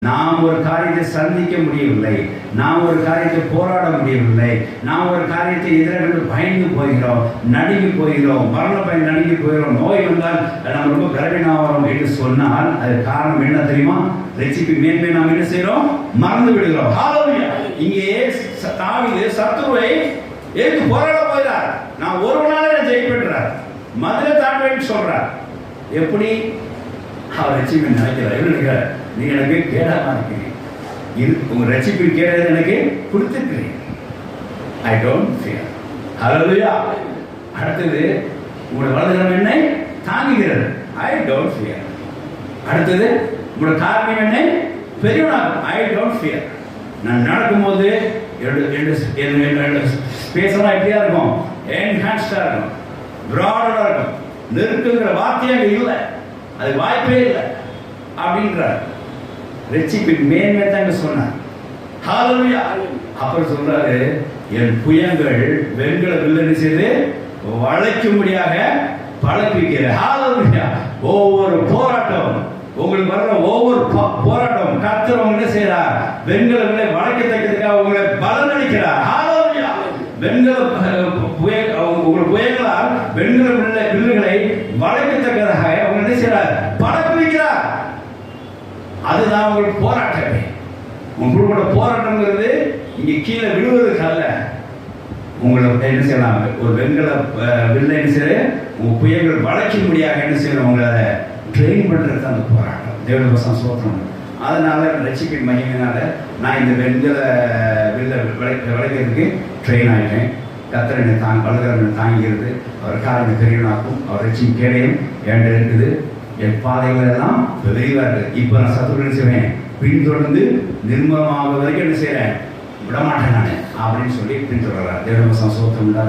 நாம் ஒரு காரியத்தை சந்திக்க முடியவில்லை, நாம் ஒரு காரியத்தை போராட முடியவில்லை, நாம் ஒரு காரியத்தை எதிர்கொண்டு பயந்து போகிறோம், நடுங்கி போகிறோம், மரண பயன் நடுங்கி போகிறோம், நோய் வந்தால் நம்ம ரொம்ப கர்ப்பிணாகிறோம் என்று சொன்னால் அது காரணம் என்ன தெரியுமா? ரட்சிப்பு மேன்மை நாம் என்ன செய்கிறோம்? மறந்து விடுகிறோம். ஹல்லேலூயா. இங்கே தாவீது சத்துருவை ஏற்று போராட போகிறார். நான் ஒருவனால ஜெயிப்பேன்றார், மதுரை தாண்டுவேன்னு சொல்றார். எப்படி அவர் ரட்சிப்பை நினைக்கிறார்? நினைக்கிறார், நீ எனக்கு கேடாம இருக்கிறீங்க, உங்க ரட்சிப்பின் கேடாத எனக்கு கொடுத்துருக்கிறீங்க. I don't fear. ஹல்லேலூயா. அடுத்தது, உங்களுடைய வலதுகரம் என்னை தாங்குகிறது. I don't fear. அடுத்தது, உங்களுடைய காரணம் என்னை பெரியவனாகும். I don't fear. நான் நடக்கும்போது பேசலாம் எப்படியா இருக்கும்? என்ஹான்ஸ்டா இருக்கும், பிராடா இருக்கும். நெருக்குங்கிற வார்த்தையே அங்கே இல்லை, அது வாய்ப்பே இல்லை அப்படின்றார். ரட்சிப்பின் மேன்மை தாங்க சொன்னார். ஹல்லேலூயா. அப்புறம் சொல்றாரு, என் புயங்கள் வெண்கல வில்லனை செய்து வளைக்கும்படியாக பழப்பிக்கிற. ஹல்லேலூயா. ஒவ்வொரு போராட்டம், உங்களுக்கு வர்ற ஒவ்வொரு போராட்டம் கர்த்தர் என்ன செய்யறார்? வெண்கல வில்லை வளைக்கத்தக்கதுக்காக உங்களை பலன் அளிக்கிறார். ஹல்லேலூயா. வெண்கல உங்கள் புயங்களால் வெண்கல வில்லுகளை வளைக்கத்தக்கதாக அவங்க என்ன செய்யறார்? பழப்பிக்கிறார். அதுதான் உங்களுக்கு போராட்டமே. உங்களோட போராட்டம்ங்கிறது இங்க கீழே விழுவதற்கு அல்ல. உங்களை என்ன செய்யலாம்? ஒரு வெண்கல வில்லை என்ன செய்ய உங்க புயல்கள் வளைக்கும்படியாக என்ன செய்யணும்? உங்களை ட்ரெயின் பண்றது அந்த போராட்டம். தேவனுடைய சோத்திரம். அதனால ரட்சிப்பின் மகிமையினால நான் இந்த வெண்கல வில்லை வளைக்கிறதுக்கு ட்ரெயின் ஆகிட்டேன். கர்த்தர் என்னை வலதுகரம் தாங்கிறது. அவர் காரணம் பெரியவனாக்கும், அவர் ரட்சிப்பின் கேடையும் என்கிட்ட இருக்குது. என் பாதைகள் எல்லாம் விரைவாக இருக்குது. இப்போ நான் சத்துருன்னு செய்வேன், பின்தொடர்ந்து நிர்மலமாக வரைக்கும் என்ன செய்கிறேன்? விடமாட்டேன் நான் அப்படின்னு சொல்லி பின்தொடர்றார். தேவனுடைய சோத்திரம்.